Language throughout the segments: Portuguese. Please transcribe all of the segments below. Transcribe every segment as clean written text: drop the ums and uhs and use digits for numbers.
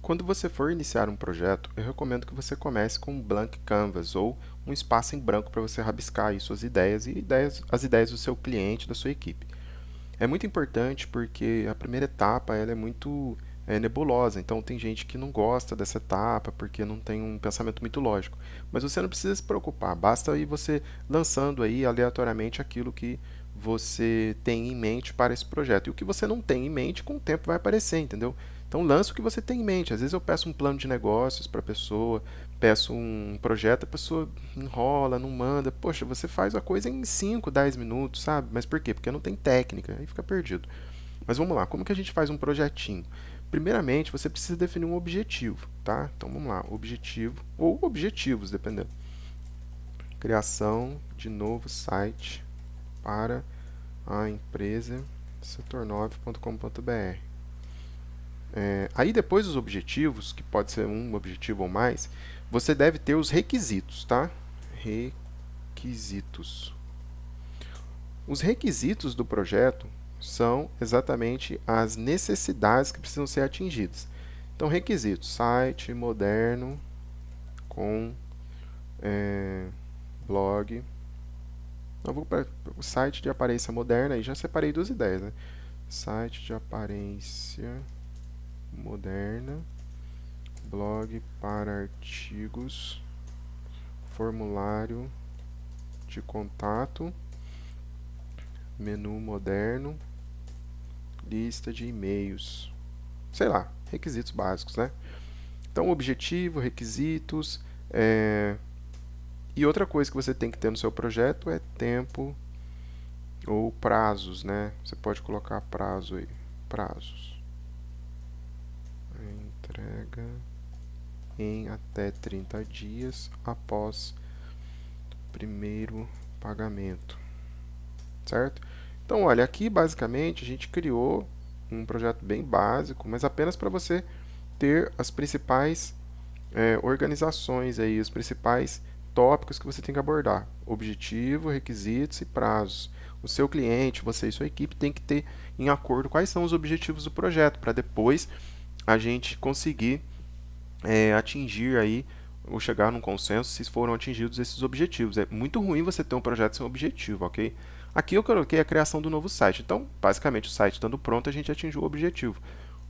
Quando você for iniciar um projeto, eu recomendo que você comece com um blank canvas ou um espaço em branco para você rabiscar aí suas ideias e as ideias do seu cliente, da sua equipe. É muito importante porque a primeira etapa ela é muito nebulosa, então tem gente que não gosta dessa etapa porque não tem um pensamento muito lógico. Mas você não precisa se preocupar, basta aí você lançando aí aleatoriamente aquilo que você tem em mente para esse projeto. E o que você não tem em mente, com o tempo vai aparecer, entendeu? Então lança o que você tem em mente. Às vezes eu peço um plano de negócios para a pessoa, peço um projeto, a pessoa enrola, não manda. Poxa, você faz a coisa em 5, 10 minutos, sabe? Mas por quê? Porque não tem técnica, aí fica perdido. Mas vamos lá, como que a gente faz um projetinho? Primeiramente, você precisa definir um objetivo, tá? Então vamos lá, objetivo ou objetivos, dependendo. Criação de novo site para a empresa setor9.com.br. Aí depois dos objetivos, que pode ser um objetivo ou mais, você deve ter os requisitos, tá? Requisitos. Os requisitos do projeto são exatamente as necessidades que precisam ser atingidas. Então, requisitos: site moderno com blog. Eu vou para o site de aparência moderna e já separei duas ideias, né? Site de aparência moderna, blog para artigos, formulário de contato, menu moderno, lista de e-mails. Sei lá, requisitos básicos, né? Então, objetivo, requisitos. E outra coisa que você tem que ter no seu projeto é tempo ou prazos, né? Você pode colocar prazo aí. Prazos. Entrega em até 30 dias após primeiro pagamento, certo? Então, olha, aqui basicamente a gente criou um projeto bem básico, mas apenas para você ter as principais organizações aí, os principais tópicos que você tem que abordar: objetivo, requisitos e prazos. O seu cliente, você e sua equipe tem que ter em acordo quais são os objetivos do projeto, para depois a gente conseguir atingir aí ou chegar num consenso se foram atingidos esses objetivos. É muito ruim você ter um projeto sem objetivo, ok? Aqui eu coloquei a criação do novo site. Então, basicamente, o site estando pronto, a gente atingiu o objetivo.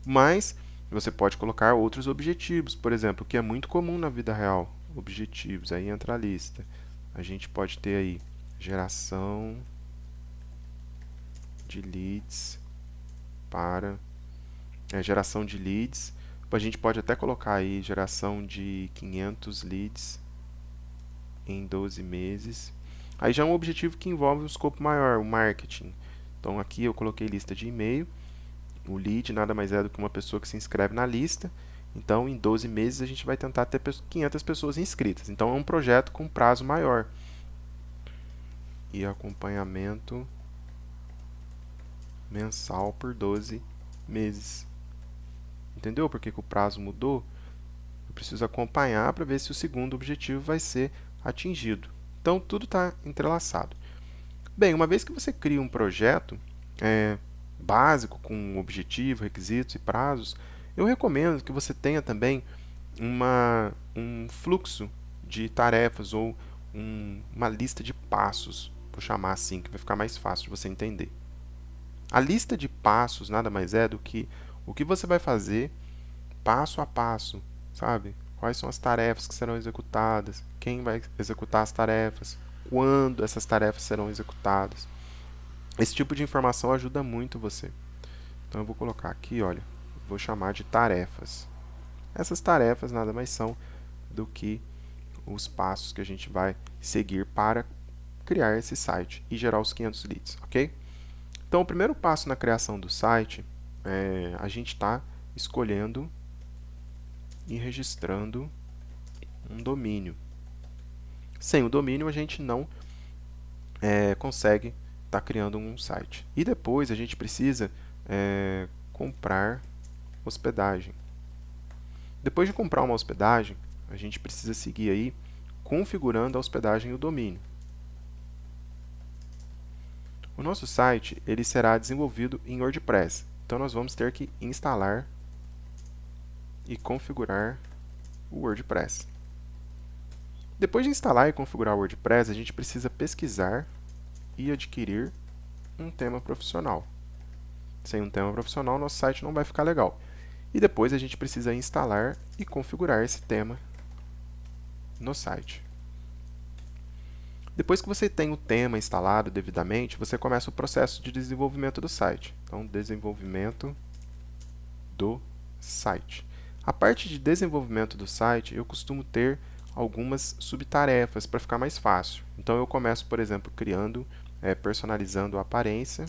Mas você pode colocar outros objetivos, por exemplo, que é muito comum na vida real. Objetivos, aí entra a lista. A gente pode ter aí geração de leads para geração de leads. A gente pode até colocar aí geração de 500 leads em 12 meses. Aí já é um objetivo que envolve um escopo maior, o marketing. Então aqui eu coloquei lista de e-mail. O lead nada mais é do que uma pessoa que se inscreve na lista. Então, em 12 meses, a gente vai tentar ter 500 pessoas inscritas. Então, é um projeto com prazo maior. E acompanhamento mensal por 12 meses. Entendeu por que o prazo mudou? Eu preciso acompanhar para ver se o segundo objetivo vai ser atingido. Então, tudo está entrelaçado. Bem, uma vez que você cria um projeto básico com objetivo, requisitos e prazos, eu recomendo que você tenha também um fluxo de tarefas ou uma lista de passos, vou chamar assim, que vai ficar mais fácil de você entender. A lista de passos nada mais é do que o que você vai fazer passo a passo, sabe? Quais são as tarefas que serão executadas, quem vai executar as tarefas, quando essas tarefas serão executadas. Esse tipo de informação ajuda muito você. Então eu vou colocar aqui, olha, vou chamar de tarefas. Essas tarefas nada mais são do que os passos que a gente vai seguir para criar esse site e gerar os 500 leads, ok? Então o primeiro passo na criação do site a gente está escolhendo e registrando um domínio. Sem o domínio a gente não consegue estar criando um site. E depois a gente precisa comprar hospedagem. Depois de comprar uma hospedagem, a gente precisa seguir aí configurando a hospedagem e o domínio. O nosso site ele será desenvolvido em WordPress, então nós vamos ter que instalar e configurar o WordPress. Depois de instalar e configurar o WordPress, a gente precisa pesquisar e adquirir um tema profissional. Sem um tema profissional, nosso site não vai ficar legal. E depois a gente precisa instalar e configurar esse tema no site. Depois que você tem o tema instalado devidamente, você começa o processo de desenvolvimento do site. Então, desenvolvimento do site. A parte de desenvolvimento do site, eu costumo ter algumas subtarefas para ficar mais fácil. Então, eu começo, por exemplo, personalizando a aparência.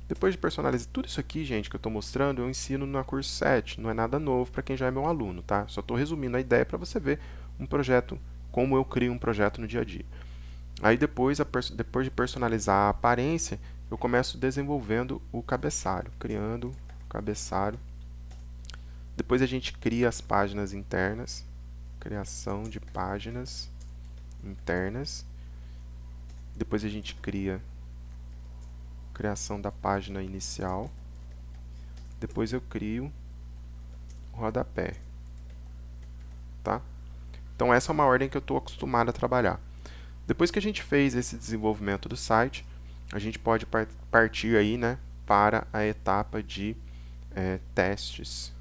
Depois de personalizar tudo isso aqui, gente, que eu estou mostrando, eu ensino na Curso 7. Não é nada novo para quem já é meu aluno, tá? Só estou resumindo a ideia para você ver um projeto, como eu crio um projeto no dia a dia. Aí depois de personalizar a aparência, eu começo desenvolvendo o cabeçalho, criando o cabeçalho. Depois a gente cria as páginas internas, criação de páginas internas. Depois a gente cria criação da página inicial. Depois eu crio o rodapé, tá? Então essa é uma ordem que eu estou acostumado a trabalhar. Depois que a gente fez esse desenvolvimento do site, a gente pode partir aí, né, para a etapa de testes.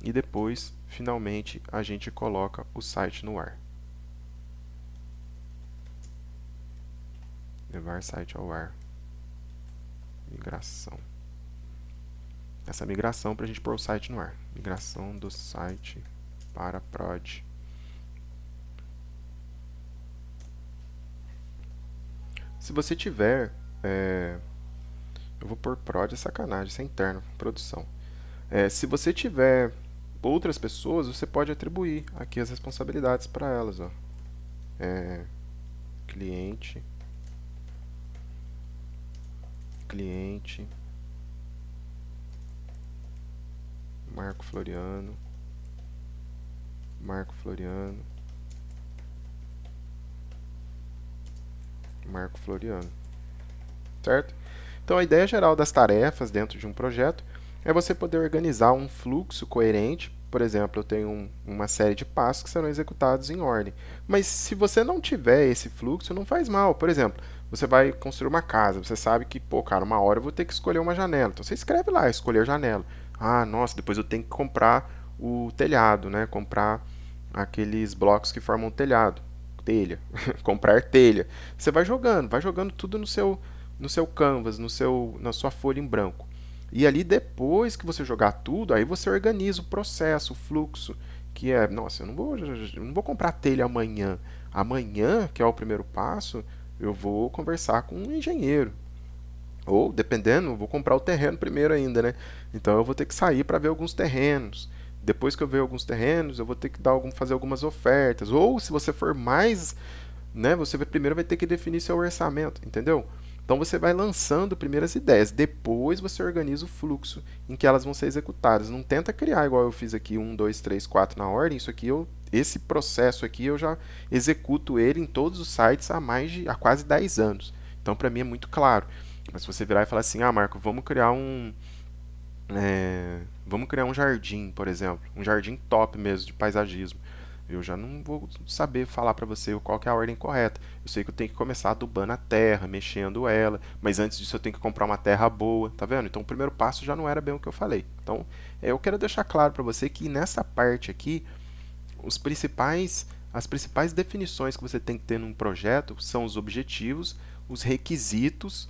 E depois, finalmente, a gente coloca o site no ar. Levar site ao ar. Migração. Essa migração para a gente pôr o site no ar. Migração do site para prod. Se você tiver... eu vou pôr prod, é sacanagem, isso é interno, produção. Se você tiver outras pessoas, você pode atribuir aqui as responsabilidades para elas. Ó. Cliente, Marco Floriano, Marco Floriano, certo? Então a ideia geral das tarefas dentro de um projeto é você poder organizar um fluxo coerente. Por exemplo, eu tenho uma série de passos que serão executados em ordem. Mas se você não tiver esse fluxo, não faz mal. Por exemplo, você vai construir uma casa, você sabe que, pô, cara, uma hora eu vou ter que escolher uma janela. Então você escreve lá, escolher janela. Ah, nossa, depois eu tenho que comprar o telhado, né? Comprar aqueles blocos que formam o telhado. Telha. Comprar telha. Você vai jogando tudo no seu canvas, na sua folha em branco. E ali, depois que você jogar tudo, aí você organiza o processo, o fluxo, que é, nossa, eu não vou comprar telha amanhã. Amanhã, que é o primeiro passo, eu vou conversar com um engenheiro. Ou, dependendo, eu vou comprar o terreno primeiro ainda, né? Então eu vou ter que sair para ver alguns terrenos. Depois que eu ver alguns terrenos, eu vou ter que fazer algumas ofertas. Ou, se você for mais, né, você primeiro vai ter que definir seu orçamento, entendeu? Então você vai lançando primeiras ideias, depois você organiza o fluxo em que elas vão ser executadas. Não tenta criar igual eu fiz aqui, 1, 2, 3, 4 na ordem. Isso aqui esse processo aqui eu já executo ele em todos os sites há quase 10 anos. Então para mim é muito claro. Mas se você virar e falar assim, ah, Marco, vamos criar um jardim, por exemplo, um jardim top mesmo de paisagismo. Eu já não vou saber falar para você qual que é a ordem correta. Eu sei que eu tenho que começar adubando a terra, mexendo ela, mas antes disso eu tenho que comprar uma terra boa, tá vendo? Então o primeiro passo já não era bem o que eu falei. Então eu quero deixar claro para você que nessa parte aqui, as principais definições que você tem que ter num projeto são os objetivos, os requisitos.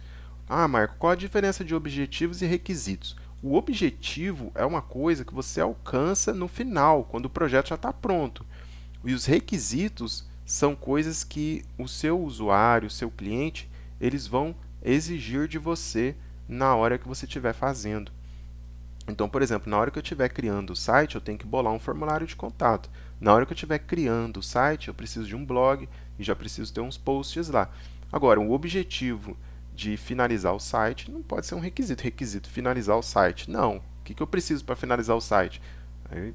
Ah, Marco, qual a diferença de objetivos e requisitos? O objetivo é uma coisa que você alcança no final, quando o projeto já está pronto. E os requisitos são coisas que o seu usuário, o seu cliente, eles vão exigir de você na hora que você estiver fazendo. Então, por exemplo, na hora que eu estiver criando o site, eu tenho que bolar um formulário de contato. Na hora que eu estiver criando o site, eu preciso de um blog e já preciso ter uns posts lá. Agora, o objetivo de finalizar o site não pode ser um requisito finalizar o site. Não. O que eu preciso para finalizar o site? Aí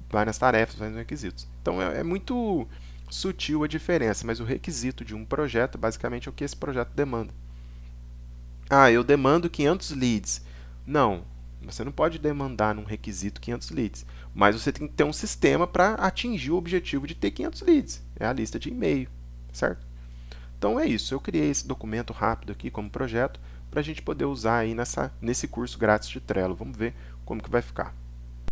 vai nas tarefas, vai nos requisitos. Então é muito sutil a diferença, mas o requisito de um projeto basicamente é o que esse projeto demanda. Ah, eu demando 500 leads. Não, Você não pode demandar num requisito 500 leads, mas você tem que ter um sistema para atingir o objetivo de ter 500 leads. É a lista de e-mail, certo? Então é isso, eu criei esse documento rápido aqui como projeto para a gente poder usar aí nesse curso grátis de Trello. Vamos ver como que vai ficar.